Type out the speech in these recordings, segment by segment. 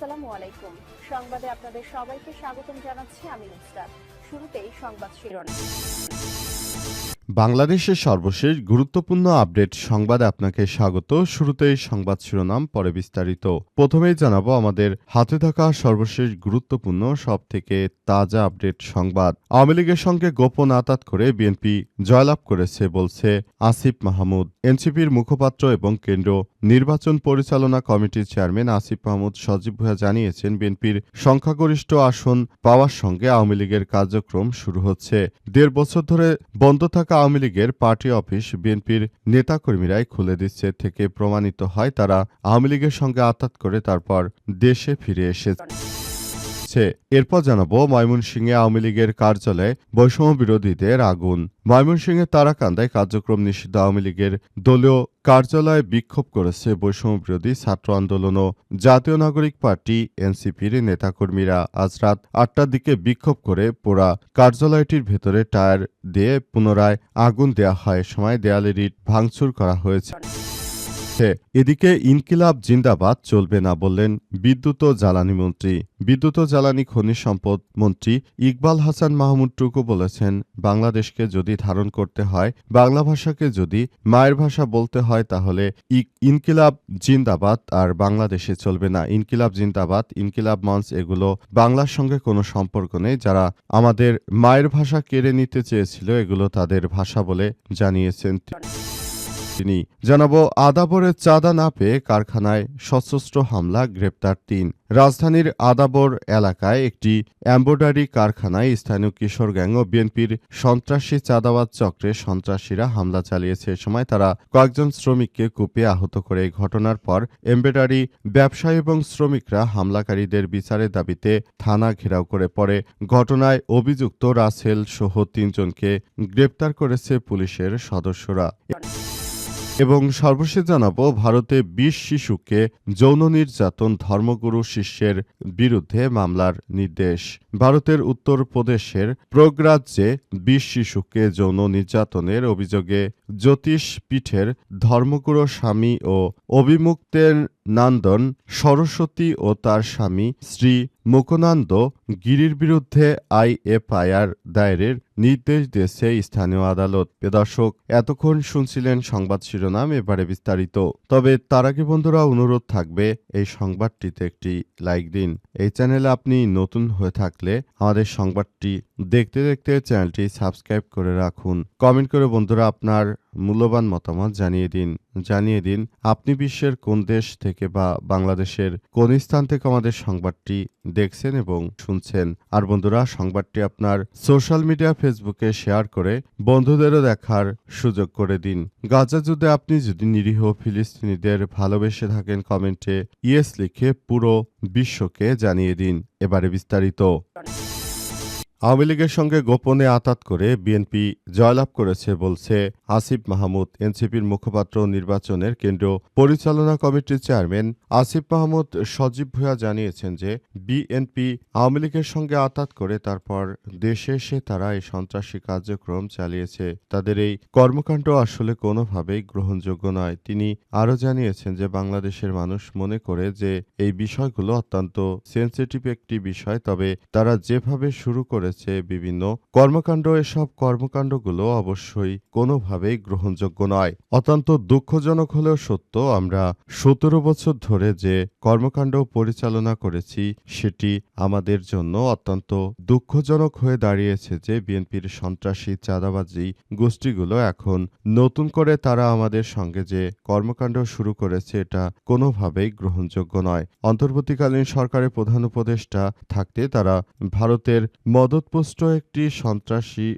আসসালামু আলাইকুম। সংবাদে আপনাদের সবাইকে স্বাগতম জানাচ্ছি আমি নুসরাত। শুরুতেই সংবাদ শিরোনাম। বাংলাদেশের সর্বশেষ গুরুত্বপূর্ণ আপডেট সংবাদে আপনাকে স্বাগত। শুরুতেই সংবাদ শিরোনাম, পরে বিস্তারিত। প্রথমেই জানাবো আমাদের হাতে থাকা সর্বশেষ গুরুত্বপূর্ণ সবথেকে তাজা আপডেট সংবাদ। আওয়ামী লীগের সঙ্গে গোপন আঁতাত করে বিএনপি জয়লাভ করেছে বলছে আসিফ মাহমুদ। এনসিপির মুখপাত্র এবং কেন্দ্র নির্বাচন পরিচালনা কমিটির চেয়ারম্যান আসিফ মাহমুদ সজীব ভুঁইয়া জানিয়েছেন, বিএনপির সংখ্যাগরিষ্ঠ আসন পাওয়ার সঙ্গে আওয়ামী লীগের কার্যক্রম শুরু হচ্ছে। ১.৫ বছর ধরে বন্ধ থাকা আওয়ামী লীগের পার্টি অফিস বিএনপির নেতাকর্মীরাই খুলে দিচ্ছে থেকে প্রমাণিত হয় তারা আওয়ামী লীগের সঙ্গে আঁতাত করে তারপর দেশে ফিরে এসেছে। এরপর জানাবো ময়মনসিংহে আওয়ামী লীগের কার্যালয়ে বৈষম্য বিরোধীদের আগুন। ময়মনসিংহের তারাকান্দায় কার্যক্রম নিষিদ্ধ আওয়ামী লীগের দলীয় কার্যালয়ে বিক্ষোভ করেছে বৈষম্য বিরোধী ছাত্র আন্দোলন ও জাতীয় নাগরিক পার্টি এনসিপির নেতাকর্মীরা। আজ রাত ৮টার দিকে বিক্ষোভ করে পোড়া কার্যালয়টির ভেতরে টায়ার দিয়ে পুনরায় আগুন দেওয়া হয়। সময় দেয়ালে ইট ভাঙচুর করা হয়েছে। এদিকে ইনকিলাব জিন্দাবাদ চলবে না বললেন বিদ্যুৎ ও জ্বালানি মন্ত্রী। বিদ্যুৎ ও জ্বালানি খনিজ সম্পদ মন্ত্রী ইকবাল হাসান মাহমুদ টুকু বলেছেন, বাংলাদেশকে যদি ধারণ করতে হয়, বাংলা ভাষাকে যদি মায়ের ভাষা বলতে হয়, তাহলে ইনকিলাব জিন্দাবাদ আর বাংলাদেশে চলবে না। ইনকিলাব জিন্দাবাদ, ইনকিলাব মঞ্চ এগুলো বাংলার সঙ্গে কোনো সম্পর্ক নেই। যারা আমাদের মায়ের ভাষা কেড়ে নিতে চেয়েছিল, এগুলো তাদের ভাষা বলে জানিয়েছেন তিনি। জানাবো আদাবরে চাঁদা না পেয়ে কারখানায় সশস্ত্র হামলা, গ্রেপ্তার ৩। রাজধানীর আদাবর এলাকায় একটি এমব্রয়ডারি কারখানায় স্থানীয় কিশোর গ্যাং ও বিএনপির সন্ত্রাসী চাঁদাবাজ চক্রের সন্ত্রাসীরা হামলা চালিয়েছে। এ সময় তারা কয়েকজন শ্রমিককে কুপিয়ে আহত করে। এই ঘটনার পর এমব্রয়ডারি ব্যবসায়ী এবং শ্রমিকরা হামলাকারীদের বিচারের দাবিতে থানা ঘেরাও করে পড়ে। ঘটনায় অভিযুক্ত রাসেল সহ ৩ জনকে গ্রেপ্তার করেছে পুলিশের সদস্যরা। এবং সর্বশেষ জানাবো ভারতে ২০ শিশুকে যৌন নির্যাতন, ধর্মগুরু শিষ্যের বিরুদ্ধে মামলার নির্দেশ। ভারতের উত্তরপ্রদেশের প্রয়াগরাজ্যে ২০ শিশুকে যৌন নির্যাতনের অভিযোগে জ্যোতিষ পীঠের ধর্মগুরু স্বামী ও অভিমুক্তের নান্দন সরস্বতী ও তার স্বামী শ্রী মুকুন্দ গিরির বিরুদ্ধে আইএফআইআর দায়েরের নির্দেশ দিয়েছে স্থানীয় আদালত। দর্শক, এতক্ষণ শুনছিলেন সংবাদ শিরোনাম, এবারে বিস্তারিত। তবে তার আগে বন্ধুরা অনুরোধ থাকবে, এই সংবাদটিতে একটি লাইক দিন। এই চ্যানেলে আপনি নতুন হয়ে থাকলে আমাদের সংবাদটি দেখতে দেখতে চ্যানেলটি সাবস্ক্রাইব করে রাখুন। কমেন্ট করে বন্ধুরা আপনার মূল্যবান মতামত জানিয়ে দিন আপনি বিশ্বের কোন দেশ থেকে বা বাংলাদেশের কোন স্থান থেকে আমাদের সংবাদটি দেখছেন এবং শুনছেন। আর বন্ধুরা, সংবাদটি আপনার সোশ্যাল মিডিয়া ফেসবুকে শেয়ার করে বন্ধুদেরও দেখার সুযোগ করে দিন। গাজা যুদ্ধে আপনি যদি নিরীহ ফিলিস্তিনিদের ভালোবেসে থাকেন, কমেন্টে ইয়েস লিখে পুরো বিশ্বকে জানিয়ে দিন। এবারে বিস্তারিত। আওয়ামী লীগের সঙ্গে গোপনে আঁতাত করে বিএনপি জয়লাভ করেছে বলছে আসিফ মাহমুদ। এনসিপির মুখপাত্র নির্বাচনের কেন্দ্রীয় পরিচালনা কমিটির চেয়ারম্যান আসিফ মাহমুদ সজীব ভুঁইয়া জানিয়েছেন যে বিএনপি আওয়ামী লীগের সঙ্গে আঁতাত করে তারপর দেশে এসে তারা এই সন্ত্রাসী কার্যক্রম চালিয়েছে। তাদের এই কর্মকাণ্ড আসলে কোনোভাবেই গ্রহণযোগ্য নয়। তিনি আরও জানিয়েছেন যে বাংলাদেশের মানুষ মনে করে যে এই বিষয়গুলো অত্যন্ত সেনসিটিভ একটি বিষয়, তবে তারা যেভাবে শুরু করে বিভিন্ন কর্মকাণ্ড, এসব কর্মকাণ্ডগুলো অবশ্যই কোনোভাবেই গ্রহণযোগ্য নয়। অত্যন্ত দুঃখজনক হলেও সত্য, আমরা ১৭ বছর ধরে যে কর্মকাণ্ড পরিচালনা করেছি সেটি আমাদের জন্য অত্যন্ত দুঃখজনক হয়ে দাঁড়িয়েছে যে বিএনপির সন্ত্রাসী চাঁদাবাজি গোষ্ঠীগুলো এখন নতুন করে তারা আমাদের সঙ্গে যে কর্মকাণ্ড শুরু করেছে, এটা কোনোভাবেই গ্রহণযোগ্য নয়। অন্তর্বর্তীকালীন সরকারের প্রধান উপদেষ্টা থাকতে তারা ভারতের মদতপুষ্ট একটি সন্ত্রাসী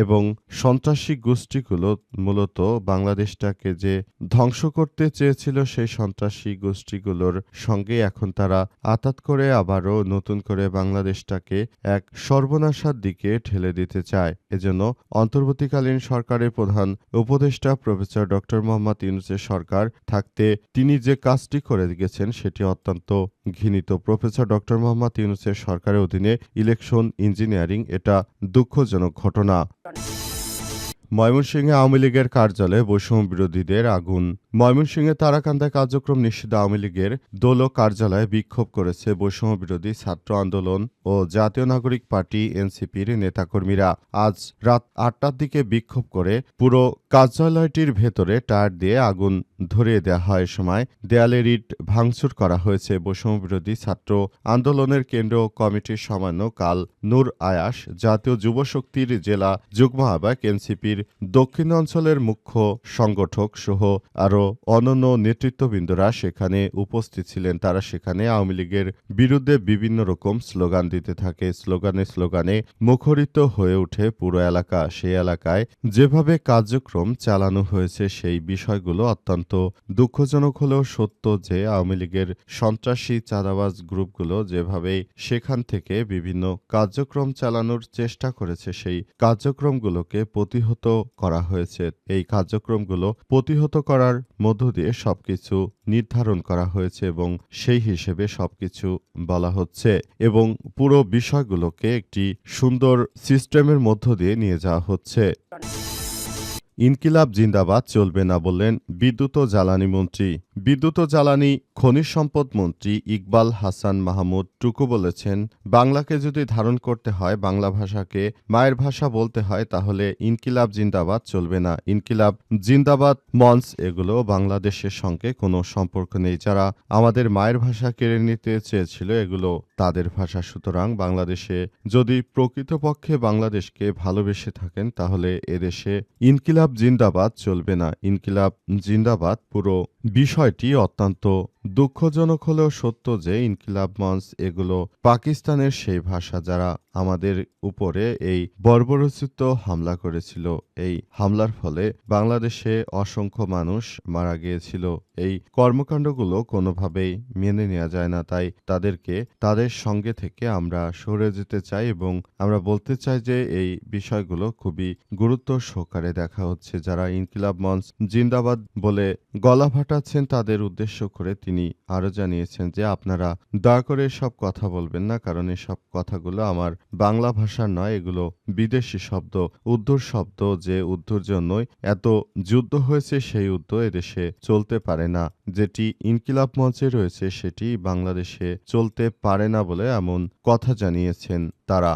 এবং সন্ত্রাসী গোষ্ঠীগুলো মূলত বাংলাদেশটাকে যে ধ্বংস করতে চেয়েছিল, সেই সন্ত্রাসী গোষ্ঠীগুলোর সঙ্গে এখন তারা আঁতাত করে আবারও নতুন করে বাংলাদেশটাকে এক সর্বনাশার দিকে ঠেলে দিতে চায়। এজন্য অন্তর্বর্তীকালীন সরকারের প্রধান উপদেষ্টা প্রফেসর ড. মোহাম্মদ ইউনূসের সরকার থাকতে তিনি যে কাজটি করে গেছেন সেটি অত্যন্ত ঘৃণিত। প্রফেসর ড. মোহাম্মদ ইউনূসের সরকারের অধীনে ইলেকশন ইঞ্জিনিয়ারিং, এটা দুঃখজনক ঘটনা। ময়মনসিংহে আওয়ামী লীগের কার্যালয়ে বৈষম্য বিরোধীদের আগুন। ময়মনসিংহে তারাকান্দায় কার্যক্রম নিষিদ্ধ আওয়ামী লীগের দল ও কার্যালয়ে বিক্ষোভ করেছে বৈষম্য বিরোধী ছাত্র আন্দোলন ও জাতীয় নাগরিক পার্টি এনসিপির নেতাকর্মীরা। আজ রাত ৮টার দিকে বিক্ষোভ করে পুরো কার্যালয়টির ভেতরে টায়ার দিয়ে আগুন ধরিয়ে দেওয়া হয়। সময় দেয়ালে ইট ভাঙচুর করা হয়েছে। বৈষম্য বিরোধী ছাত্র আন্দোলনের কেন্দ্রীয় কমিটির সমন্বয়ক কাল নূর আয়াস, জাতীয় যুব শক্তির জেলা যুগ্ম আহ্বায়ক, এনসিপির দক্ষিণ অঞ্চলের মুখ্য সংগঠক সহ আরও অন্যান্য নেতৃত্ববৃন্দরা সেখানে উপস্থিত ছিলেন। তারা সেখানে আওয়ামী লীগের বিরুদ্ধে বিভিন্ন রকম স্লোগান দিতে থাকে। স্লোগানে মুখরিত হয়ে ওঠে পুরো এলাকা। সেই এলাকায় যেভাবে কার্যক্রম চালানো হয়েছে সেই বিষয়গুলো অত্যন্ত দুঃখজনক হলেও সত্য যে আওয়ামী লীগের সন্ত্রাসী চাঁদাবাজ গ্রুপগুলো যেভাবে সেখান থেকে বিভিন্ন কার্যক্রম চালানোর চেষ্টা করেছে সেই কার্যক্রমগুলোকে প্রতিহত করা হয়েছে। এই কার্যক্রমগুলো প্রতিহত করার মধ্য দিয়ে সবকিছু নির্ধারণ করা হয়েছে এবং সেই হিসেবে সবকিছু বলা হচ্ছে এবং পুরো বিষয়গুলোকে একটি সুন্দর সিস্টেমের মধ্য দিয়ে নিয়ে যাওয়া হচ্ছে। ইনকিলাব জিন্দাবাদ চলবে না বললেন বিদ্যুৎ ও জ্বালানি মন্ত্রী। বিদ্যুৎ ও জ্বালানি খনিজ সম্পদ মন্ত্রী ইকবাল হাসান মাহমুদ টুকু বলেছেন, বাংলাকে যদি ধারণ করতে হয়, বাংলা ভাষাকে মায়ের ভাষা বলতে হয়, তাহলে ইনকিলাব জিন্দাবাদ চলবে না। ইনকিলাব জিন্দাবাদ মঞ্চ এগুলো বাংলাদেশের সঙ্গে কোনো সম্পর্ক নেই। যারা আমাদের মায়ের ভাষা কেড়ে নিতে চেয়েছিল এগুলো তাদের ভাষা। সুতরাং বাংলাদেশে যদি প্রকৃতপক্ষে বাংলাদেশকে ভালোবেসে থাকেন তাহলে এদেশে ইনকিলাব জিন্দাবাদ চলবে না। ইনকিলাব জিন্দাবাদ পুরো বিষয়টি অত্যন্ত দুঃখজনক হলেও সত্য যে ইনকিলাব মঞ্চ এগুলো পাকিস্তানের সেই ভাষা যারা আমাদের উপরে এই বর্বরোচিত হামলা করেছিল। এই হামলার ফলে বাংলাদেশে অসংখ্য মানুষ মারা গিয়েছিল। এই কর্মকাণ্ডগুলো কোনোভাবেই মেনে নেওয়া যায় না। তাই তাদেরকে তাদের সঙ্গে থেকে আমরা সরে যেতে চাই এবং আমরা বলতে চাই যে এই বিষয়গুলো খুবই গুরুত্ব সহকারে দেখা হচ্ছে। যারা ইনকিলাব মঞ্চ জিন্দাবাদ বলে গলা ফাটাচ্ছেন তাদের উদ্দেশ্য করে তিনি আরও জানিয়েছেন যে আপনারা দয়া করে এসব কথা বলবেন না, কারণ এসব কথাগুলো আমার বাংলা ভাষার নয়, এগুলো বিদেশি শব্দ, উর্দুর শব্দ। যে উর্দুর জন্যই এত যুদ্ধ হয়েছে সেই উর্দু এদেশে চলতে পারে না। যেটি ইনকিলাব মঞ্চে রয়েছে সেটি বাংলাদেশে চলতে পারে না বলে এমন কথা জানিয়েছেন তারা।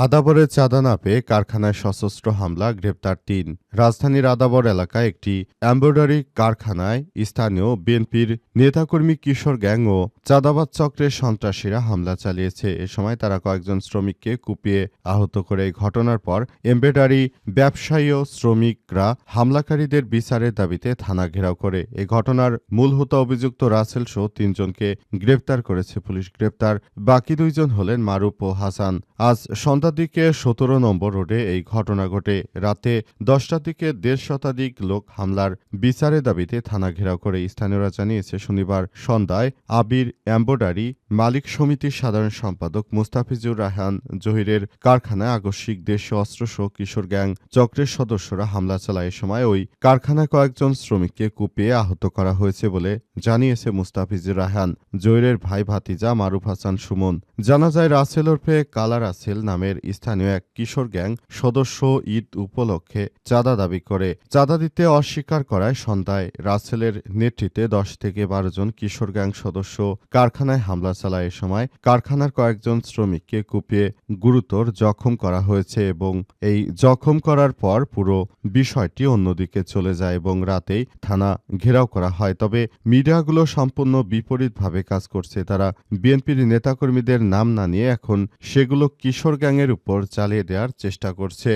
আদাবরে চাঁদা না পেয়ে কারখানায় সশস্ত্র হামলা, গ্রেপ্তার ৩। রাজধানীর আদাবর এলাকায় একটি এমব্রয়ডারি কারখানায় স্থানীয় বিএনপির নেতাকর্মী কিশোর গ্যাং ও চাঁদাবাজ চক্রের সন্ত্রাসীরা হামলা চালিয়েছে। এ সময় তারা কয়েকজন শ্রমিককে কুপিয়ে আহত করে। এই ঘটনার পর এমব্রয়ডারি ব্যবসায়ী ও শ্রমিকরা হামলাকারীদের বিচারের দাবিতে থানা ঘেরাও করে। এই ঘটনার মূল হোতা অভিযুক্ত রাসেল সহ ৩ জনকে গ্রেপ্তার করেছে পুলিশ। গ্রেপ্তার বাকি ২ জন হলেন মারুফ ও হাসান। আজ সন্ধ্যার দিকে ১৭ নম্বর রোডে এই ঘটনা ঘটে। রাতে ১০টার দিকে ১.৫ শতাধিক লোক হামলার বিচারের দাবিতে থানা ঘেরাও করে। স্থানীয়রা জানিয়েছে শনিবার সন্ধ্যায় আবির এমব্রয়ডারি মালিক সমিতির সাধারণ সম্পাদক মুস্তাফিজুর রায়হান জহিরের কারখানায় আকস্মিক দেশীয় অস্ত্রসহ কিশোর গ্যাং চক্রের সদস্যরা হামলা চালায়। এ সময় ওই কারখানায় কয়েকজন শ্রমিককে কুপিয়ে আহত করা হয়েছে বলে জানিয়েছে মুস্তাফিজুর রায়হান জহিরের ভাই ভাতিজা মারুফ হাসান সুমন। জানা যায় রাসেল ওরফে কালা রাসেল নামের স্থানীয় এক কিশোর গ্যাং সদস্য ঈদ উপলক্ষে চাঁদা দাবি করে। চাঁদা দিতে অস্বীকার করায় সন্ধ্যায় রাসেলের নেতৃত্বে ১০ থেকে ১২ জন কিশোর গ্যাং সদস্য কারখানায় হামলা চালায়। এ সময় কারখানার কয়েকজন শ্রমিককে কুপিয়ে গুরুতর জখম করা হয়েছে এবং এই জখম করার পর পুরো বিষয়টি অন্যদিকে চলে যায় এবং রাতেই থানা ঘেরাও করা হয়। তবে মিডিয়াগুলো সম্পূর্ণ বিপরীতভাবে কাজ করছে। তারা বিএনপির নেতাকর্মীদের নাম না নিয়ে এখন সেগুলো কিশোর গ্যাংয়ের উপর চালিয়ে দেওয়ার চেষ্টা করছে।